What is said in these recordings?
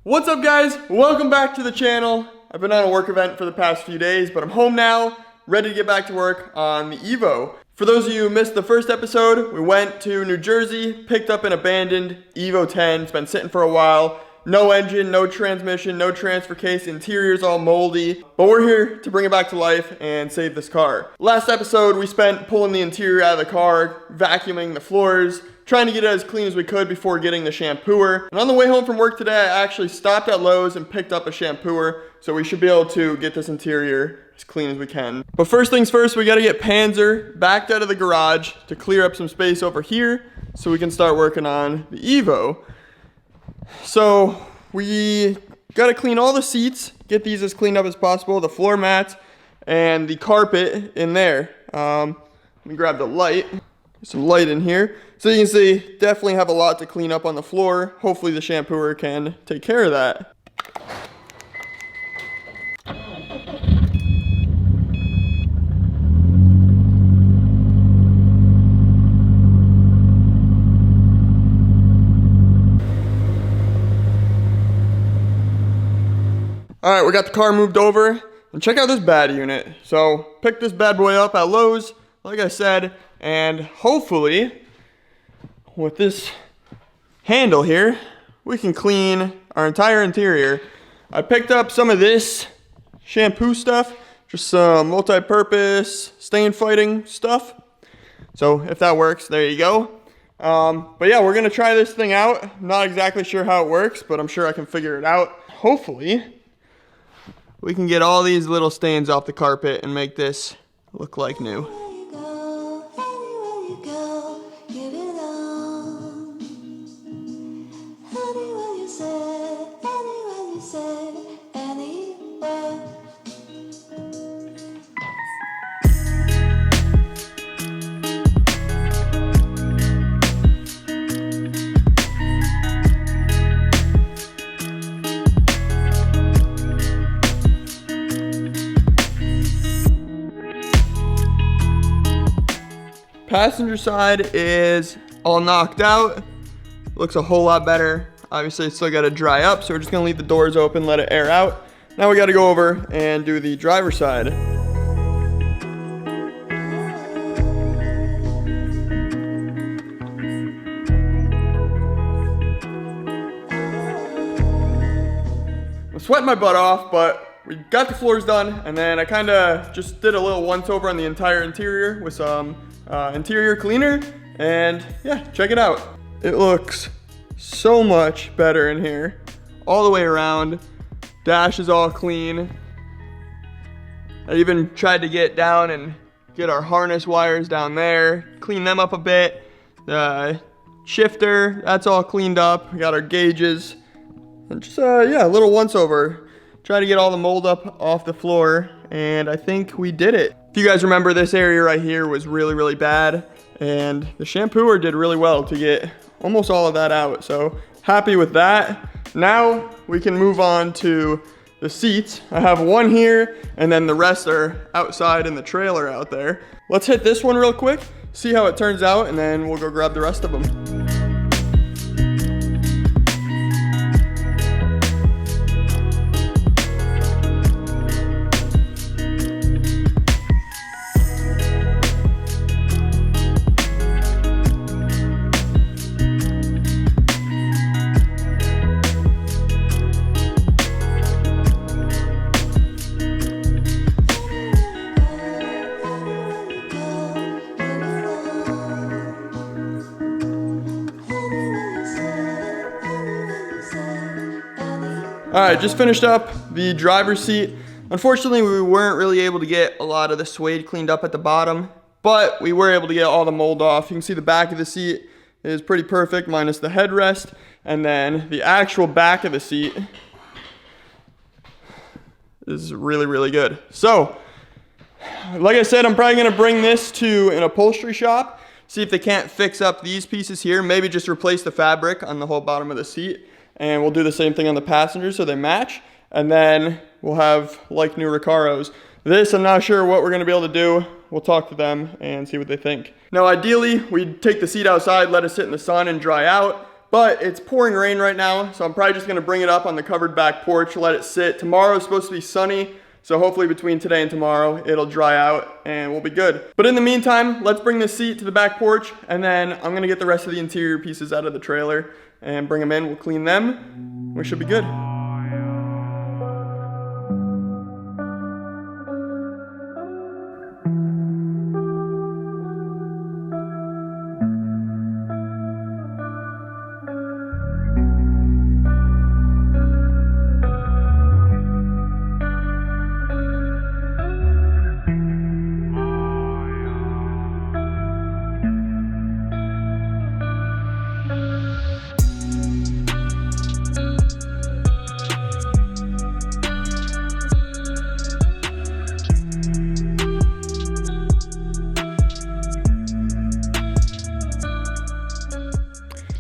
What's up guys? Welcome back to the channel. I've been on a work event for the past few days, but I'm home now, ready to get back to work on the Evo. For those of you who missed the first episode, we went to New Jersey, picked up an abandoned Evo 10. It's been sitting for a while. No engine, no transmission, no transfer case, interior's all moldy. But we're here to bring it back to life and save this car. Last episode, we spent pulling the interior out of the car, vacuuming the floors, trying to get it as clean as we could before getting the shampooer. And on the way home from work today, I actually stopped at Lowe's and picked up a shampooer, so we should be able to get this interior as clean as we can. But first things first, we gotta get Panzer backed out of the garage to clear up some space over here so we can start working on the Evo. So we gotta clean all the seats, get these as cleaned up as possible, the floor mats and the carpet in there. Let me grab the light. Some light in here. So you can see, definitely have a lot to clean up on the floor. Hopefully the shampooer can take care of that. All right, we got the car moved over, and check out this bad unit. So picked this bad boy up at Lowe's, like I said, and hopefully with this handle here, we can clean our entire interior. I picked up some of this shampoo stuff, just some multi-purpose stain fighting stuff. So if that works, there you go. But yeah, we're gonna try this thing out. Not exactly sure how it works, but I'm sure I can figure it out. Hopefully, we can get all these little stains off the carpet and make this look like new. Passenger side is all knocked out. Looks a whole lot better. Obviously it's still got to dry up, so we're just gonna leave the doors open, let it air out. Now we got to go over and do the driver's side. I'm sweating my butt off, but we got the floors done, and then I kind of just did a little once over on the entire interior with some interior cleaner, and yeah, check it out. It looks so much better in here, all the way around. Dash is all clean. I even tried to get down and get our harness wires down there, clean them up a bit. The shifter, that's all cleaned up. We got our gauges, and just yeah, a little once over. Try to get all the mold up off the floor, and I think we did it. If you guys remember, this area right here was really bad, and the shampooer did really well to get almost all of that out, so happy with that. Now we can move on to the seats. I have one here, and then the rest are outside in the trailer out there. Let's hit this one real quick, see how it turns out, and then we'll go grab the rest of them. All right, just finished up the driver's seat. Unfortunately, we weren't really able to get a lot of the suede cleaned up at the bottom, but we were able to get all the mold off. You can see the back of the seat is pretty perfect, minus the headrest, and then the actual back of the seat is really good. So, like I said, I'm probably gonna bring this to an upholstery shop, see if they can't fix up these pieces here, maybe just replace the fabric on the whole bottom of the seat. And we'll do the same thing on the passenger so they match. And then we'll have like new Recaros. This, I'm not sure what we're gonna be able to do. We'll talk to them and see what they think. Now ideally, we'd take the seat outside, let it sit in the sun and dry out. but it's pouring rain right now, so I'm probably just gonna bring it up on the covered back porch, let it sit. Tomorrow is supposed to be sunny, so hopefully between today and tomorrow, it'll dry out and we'll be good. But in the meantime, let's bring this seat to the back porch, and then I'm gonna get the rest of the interior pieces out of the trailer and bring them in. We'll clean them. We should be good.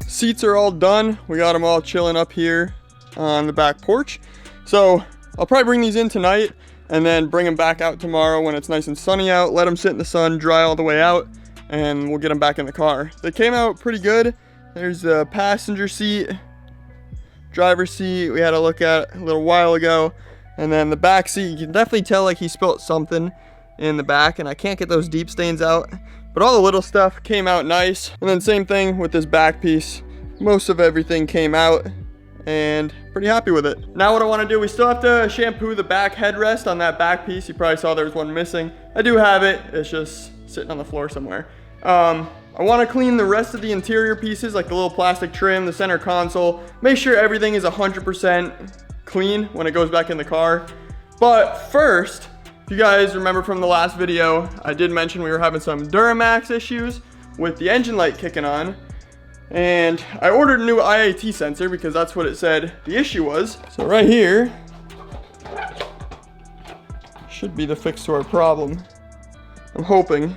Seats are all done. We got them all chilling up here on the back porch. So I'll probably bring these in tonight and then bring them back out tomorrow when it's nice and sunny out. Let them sit in the sun, dry all the way out, and we'll get them back in the car. They came out pretty good. There's the passenger seat, driver's seat we had a look at a little while ago. And then the back seat, you can definitely tell like he spilt something in the back, and I can't get those deep stains out. But all the little stuff came out nice. And then same thing with this back piece. Most of everything came out and pretty happy with it. Now what I want to do, we still have to shampoo the back headrest on that back piece. You probably saw there was one missing. I do have it. It's just sitting on the floor somewhere. I want to clean the rest of the interior pieces, like the little plastic trim, the center console. Make sure everything is 100% clean when it goes back in the car. But first, if you guys remember from the last video, I did mention we were having some Duramax issues with the engine light kicking on. And I ordered a new IAT sensor because that's what it said the issue was. So right here should be the fix to our problem. I'm hoping.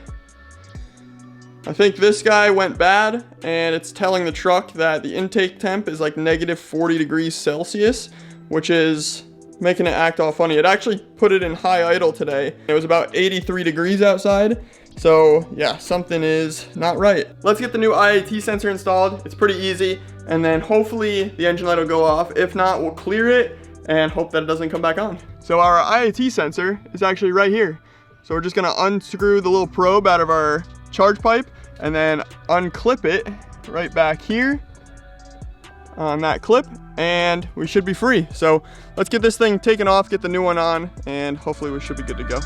I think this guy went bad, and it's telling the truck that the intake temp is like negative 40 degrees Celsius, which is making it act all funny. It actually put it in high idle today. It was about 83 degrees outside. So yeah, something is not right. Let's get the new IAT sensor installed. It's pretty easy. And then hopefully the engine light will go off. If not, we'll clear it and hope that it doesn't come back on. So our IAT sensor is actually right here. So we're just gonna unscrew the little probe out of our charge pipe and then unclip it right back here on that clip, and we should be free. So let's get this thing taken off, get the new one on, and hopefully we should be good to go.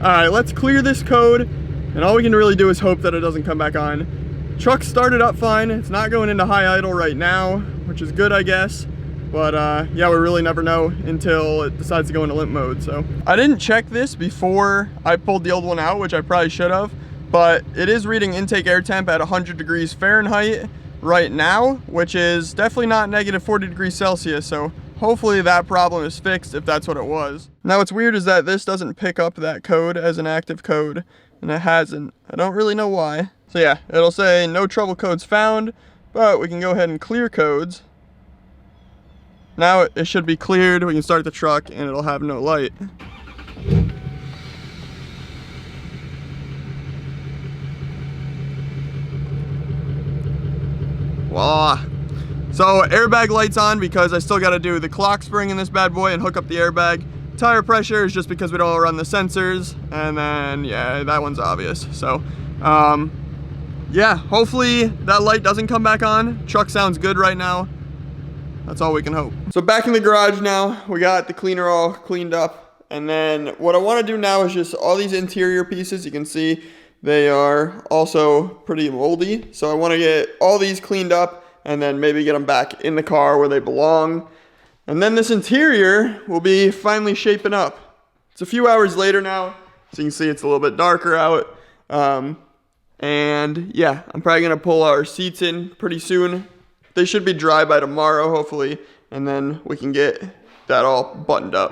All right, let's clear this code, and all we can really do is hope that it doesn't come back on. Truck started up fine. It's not going into high idle right now, which is good, I guess. But yeah, we really never know until it decides to go into limp mode. So I didn't check this before I pulled the old one out, which I probably should have, but it is reading intake air temp at 100 degrees Fahrenheit right now, which is definitely not negative 40 degrees Celsius. So hopefully that problem is fixed if that's what it was. Now what's weird is that this doesn't pick up that code as an active code, and it hasn't. I don't really know why. So yeah, it'll say no trouble codes found, but we can go ahead and clear codes. Now it should be cleared. We can start the truck and it'll have no light. Voila. So airbag light's on because I still got to do the clock spring in this bad boy and hook up the airbag. Tire pressure is just because we don't run the sensors, and then yeah, that one's obvious. So yeah, hopefully that light doesn't come back on. Truck sounds good right now. That's all we can hope. So back in the garage now, we got the cleaner all cleaned up, and then what I want to do now is just all these interior pieces. You can see they are also pretty moldy, so I want to get all these cleaned up and then maybe get them back in the car where they belong. And then this interior will be finally shaping up. It's a few hours later now, so you can see it's a little bit darker out. And yeah, I'm probably gonna pull our seats in pretty soon. They should be dry by tomorrow, hopefully, and then we can get that all buttoned up.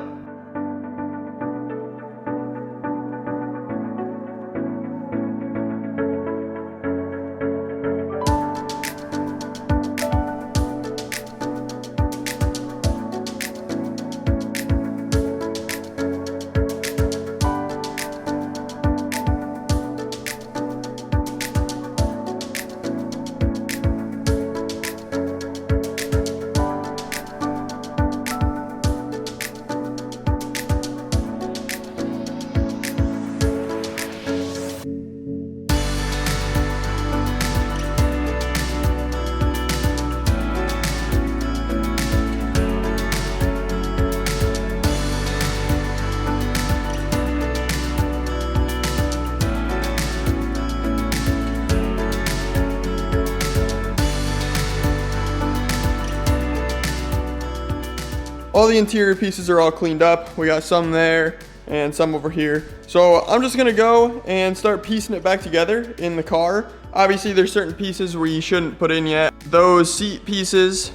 all the interior pieces are all cleaned up. We got some there and some over here. So I'm just gonna go and start piecing it back together in the car. Obviously there's certain pieces we shouldn't put in yet. Those seat pieces,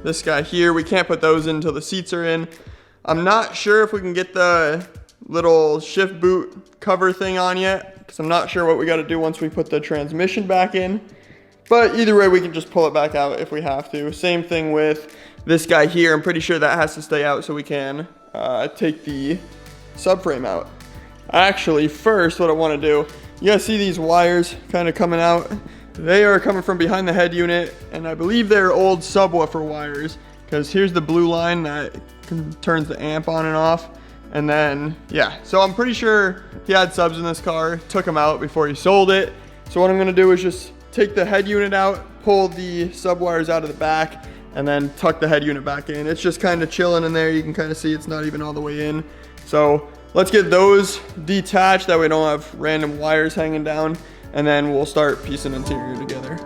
this guy here, we can't put those in until the seats are in. I'm not sure if we can get the little shift boot cover thing on yet, because I'm not sure what we got to do once we put the transmission back in. But either way, we can just pull it back out if we have to. Same thing with this guy here. I'm pretty sure that has to stay out so we can take the subframe out. Actually, first what I want to do, you guys see these wires kind of coming out? They are coming from behind the head unit, and I believe they're old subwoofer wires, because here's the blue line that turns the amp on and off. And then, yeah, so I'm pretty sure he had subs in this car, took them out before he sold it. So what I'm gonna do is just take the head unit out, pull the sub wires out of the back, and then tuck the head unit back in. It's just kind of chilling in there. You can kind of see it's not even all the way in. So let's get those detached, that way we don't have random wires hanging down, and then we'll start piecing interior together.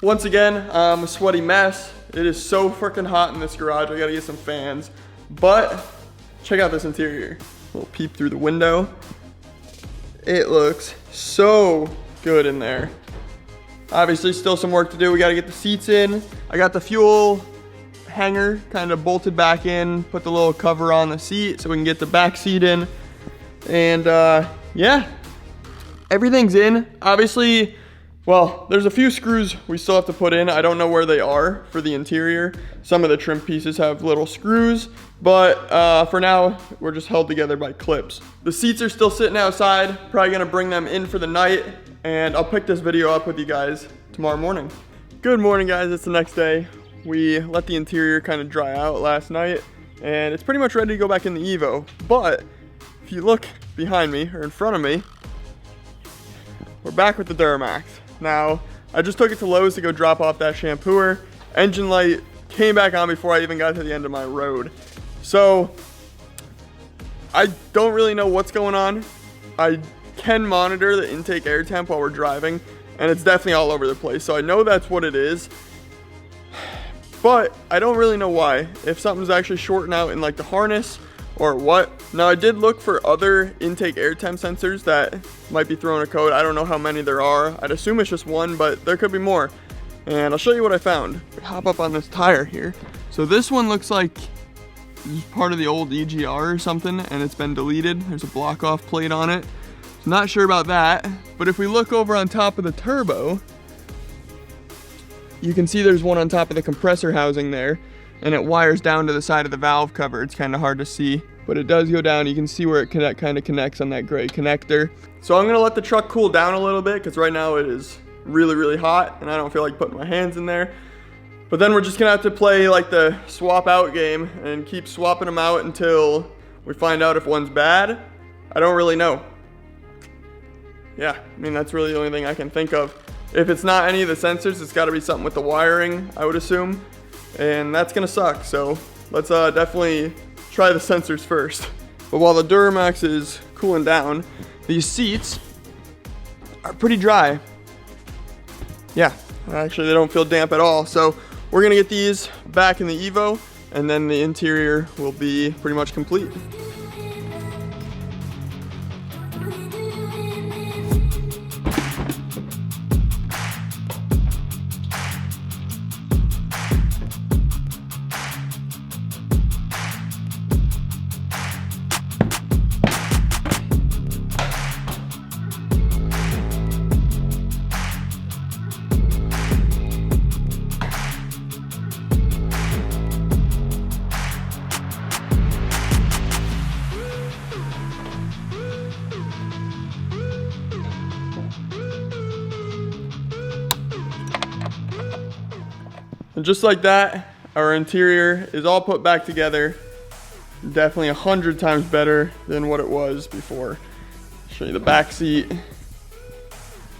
Once again, I'm a sweaty mess. It is so freaking hot in this garage. I gotta get some fans. But check out this interior. A little peep through the window. It looks so good in there. Obviously still some work to do. We gotta get the seats in. I got the fuel hanger kind of bolted back in, put the little cover on the seat so we can get the back seat in. And yeah, everything's in. Obviously, well, there's a few screws we still have to put in. I don't know where they are for the interior. Some of the trim pieces have little screws, but for now, we're just held together by clips. The seats are still sitting outside. Probably gonna bring them in for the night, and I'll pick this video up with you guys tomorrow morning. Good morning, guys. It's the next day. We let the interior kind of dry out last night, and it's pretty much ready to go back in the Evo. But if you look behind me, or in front of me, we're back with the Duramax. Now, I just took it to Lowe's to go drop off that shampooer. Engine light came back on before I even got to the end of my road. So, I don't really know what's going on. I can monitor the intake air temp while we're driving, and it's definitely all over the place. So I know that's what it is, but I don't really know why. If something's actually shorting out in like the harness or what. Now I did look for other intake air temp sensors that might be throwing a code. I don't know how many there are. I'd assume it's just one, but there could be more. And I'll show you what I found. We hop up on this tire here. So this one looks like this is part of the old EGR or something, and it's been deleted. There's a block off plate on it. So not sure about that. But if we look over on top of the turbo, you can see there's one on top of the compressor housing there, and it wires down to the side of the valve cover. It's kind of hard to see, but it does go down. You can see where it kind of connects on that gray connector. So I'm gonna let the truck cool down a little bit, because right now it is really, really hot, and I don't feel like putting my hands in there. But then we're just gonna have to play like the swap out game and keep swapping them out until we find out if one's bad. I don't really know. Yeah, I mean, that's really the only thing I can think of. If it's not any of the sensors, it's gotta be something with the wiring, I would assume. And that's gonna suck, so let's definitely try the sensors first. But while the Duramax is cooling down, these seats are pretty dry. Yeah, actually they don't feel damp at all. So we're gonna get these back in the Evo, and then the interior will be pretty much complete. And just like that, our interior is all put back together. Definitely 100 times better than what it was before. Show you the back seat.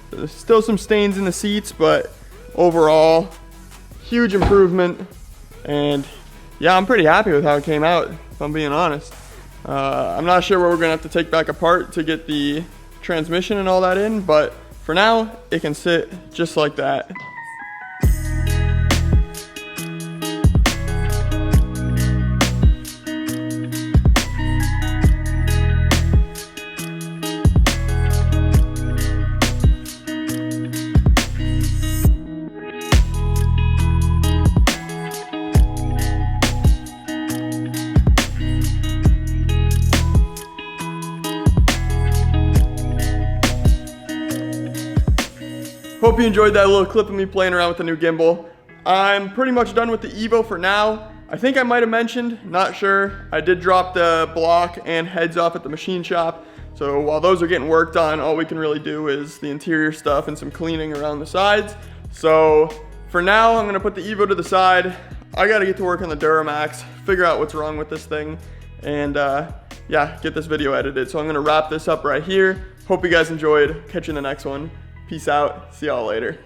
There's still some stains in the seats, but overall, huge improvement. And yeah, I'm pretty happy with how it came out, if I'm being honest. I'm not sure what we're gonna have to take back apart to get the transmission and all that in, but for now, it can sit just like that. Hope you enjoyed that little clip of me playing around with the new gimbal. I'm pretty much done with the Evo for now. I think I might have mentioned, not sure, I did drop the block and heads off at the machine shop. So while those are getting worked on, all we can really do is the interior stuff and some cleaning around the sides. So for now, I'm gonna put the Evo to the side. I gotta get to work on the Duramax, figure out what's wrong with this thing, and yeah, get this video edited. So I'm gonna wrap this up right here. Hope you guys enjoyed. Catch you in the next one. Peace out. See y'all later.